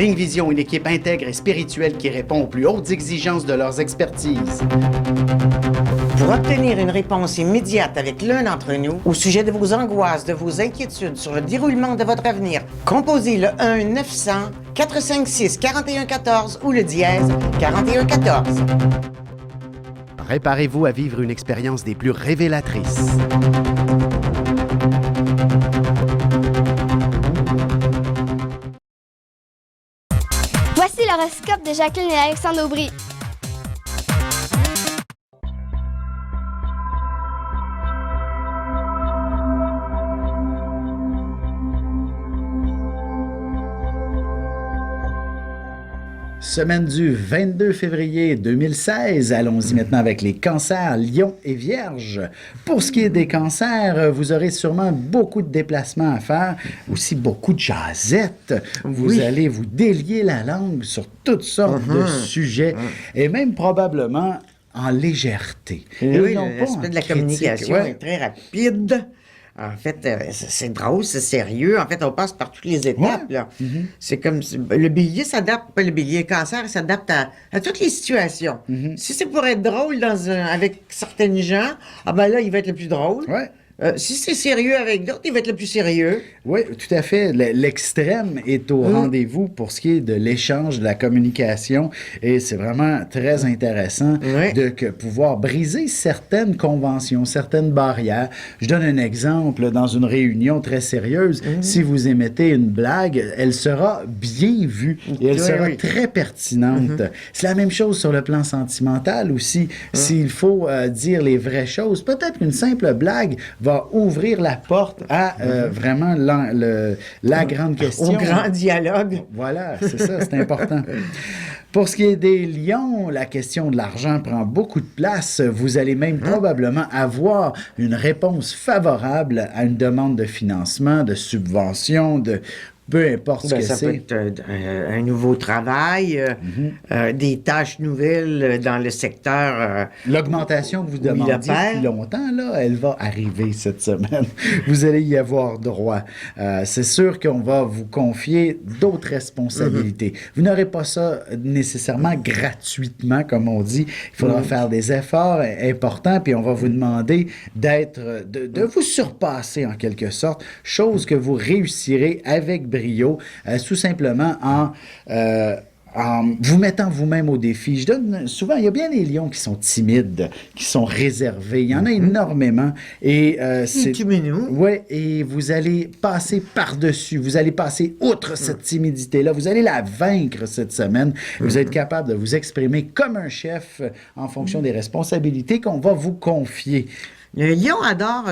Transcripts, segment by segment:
Ligne Vision, une équipe intègre et spirituelle qui répond aux plus hautes exigences de leurs expertises. Pour obtenir une réponse immédiate avec l'un d'entre nous au sujet de vos angoisses, de vos inquiétudes sur le déroulement de votre avenir, composez le 1-900-456-4114 ou le dièse 4114. Préparez-vous à vivre une expérience des plus révélatrices. Voici l'horoscope de Jacqueline et Alexandre Aubry. Semaine du 22 février 2016. Allons-y maintenant avec les cancers, lions et vierges. Pour ce qui est des cancers, vous aurez sûrement beaucoup de déplacements à faire, aussi beaucoup de jasettes. Vous allez vous délier la langue sur toutes sortes de sujets et même probablement en légèreté. Et oui, non pas l'aspect en de la critique. communication Ouais. est très rapide. En fait, c'est drôle, c'est sérieux. En fait, on passe par toutes les étapes. Là. C'est comme le bélier s'adapte, pas le bélier cancer, il s'adapte à toutes les situations. Si c'est pour être drôle avec certaines gens, ah ben là, il va être le plus drôle. Ouais. Si c'est sérieux avec d'autres, il va être le plus sérieux. Oui, tout à fait. L'extrême est au rendez-vous pour ce qui est de l'échange, de la communication. Et c'est vraiment très intéressant de pouvoir briser certaines conventions, certaines barrières. Je donne un exemple. Dans une réunion très sérieuse, si vous émettez une blague, elle sera bien vue et elle sera très pertinente. C'est la même chose sur le plan sentimental aussi. S'il faut dire les vraies choses, peut-être qu'une simple blague va ouvrir la porte à vraiment la grande question. Au grand dialogue. Voilà, c'est ça, c'est important. Pour ce qui est des lions, la question de l'argent prend beaucoup de place. Vous allez même probablement avoir une réponse favorable à une demande de financement, de subvention, de peu importe ce que ça peut c'est. être un nouveau travail, des tâches nouvelles dans le secteur. L'augmentation que vous il demandiez opère. depuis longtemps, là, elle va arriver cette semaine. Vous allez y avoir droit. C'est sûr qu'on va vous confier d'autres responsabilités. Vous n'aurez pas ça nécessairement gratuitement, comme on dit. Il faudra faire des efforts importants, puis on va vous demander de vous surpasser en quelque sorte, chose que vous réussirez avec brio, tout simplement en vous mettant vous-même au défi. Je donne souvent, il y a bien des lions qui sont timides, qui sont réservés. Il y en a énormément. Et c'est ouais, et vous allez passer par-dessus. Vous allez passer outre cette timidité-là. Vous allez la vaincre cette semaine. Vous êtes capable de vous exprimer comme un chef en fonction des responsabilités qu'on va vous confier. Le lion adore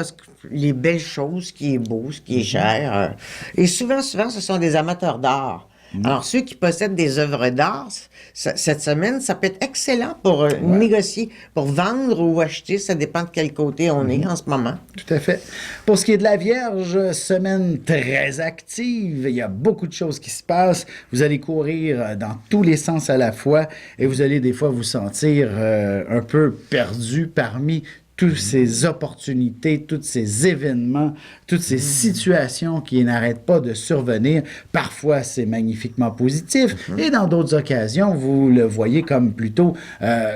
les belles choses, ce qui est beau, ce qui est cher. Et souvent, ce sont des amateurs d'art. Alors, ceux qui possèdent des œuvres d'art, cette semaine, ça peut être excellent pour négocier, pour vendre ou acheter. Ça dépend de quel côté on est en ce moment. Tout à fait. Pour ce qui est de la Vierge, semaine très active. Il y a beaucoup de choses qui se passent. Vous allez courir dans tous les sens à la fois et vous allez des fois vous sentir un peu perdu parmi toutes ces opportunités, tous ces événements, toutes ces situations qui n'arrêtent pas de survenir. Parfois, c'est magnifiquement positif et dans d'autres occasions, vous le voyez comme plutôt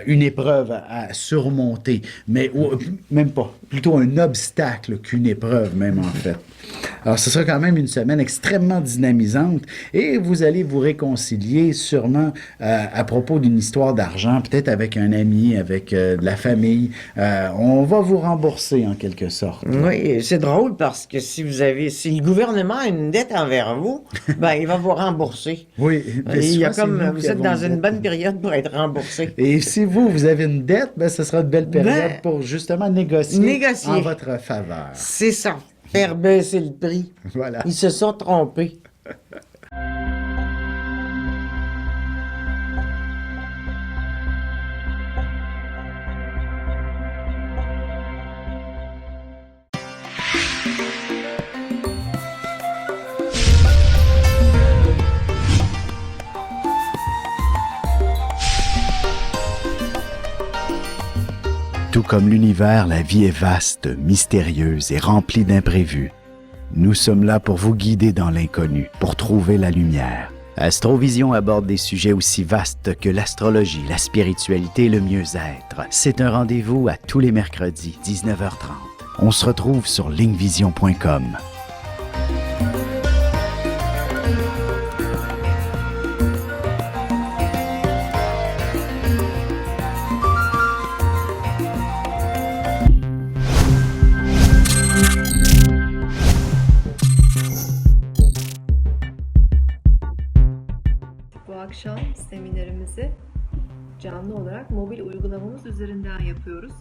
une épreuve à surmonter. Mais même pas, plutôt un obstacle qu'une épreuve même en fait. Alors, ce sera quand même une semaine extrêmement dynamisante et vous allez vous réconcilier sûrement à propos d'une histoire d'argent, peut-être avec un ami, avec de la famille. On va vous rembourser en quelque sorte. Oui, c'est drôle parce que si le gouvernement a une dette envers vous, ben il va vous rembourser. Oui. Il y a vous êtes dans une bonne période pour être remboursé. Et si vous avez une dette, ben ce sera une belle période pour justement négocier en votre faveur. C'est ça. Faire baisser le prix. Voilà. Ils se sont trompés. Tout comme l'univers, la vie est vaste, mystérieuse et remplie d'imprévus. Nous sommes là pour vous guider dans l'inconnu, pour trouver la lumière. Astrovision aborde des sujets aussi vastes que l'astrologie, la spiritualité et le mieux-être. C'est un rendez-vous à tous les mercredis, 19h30. On se retrouve sur linkvision.com. Bu akşam seminerimizi canlı olarak mobil uygulamamız üzerinden yapıyoruz.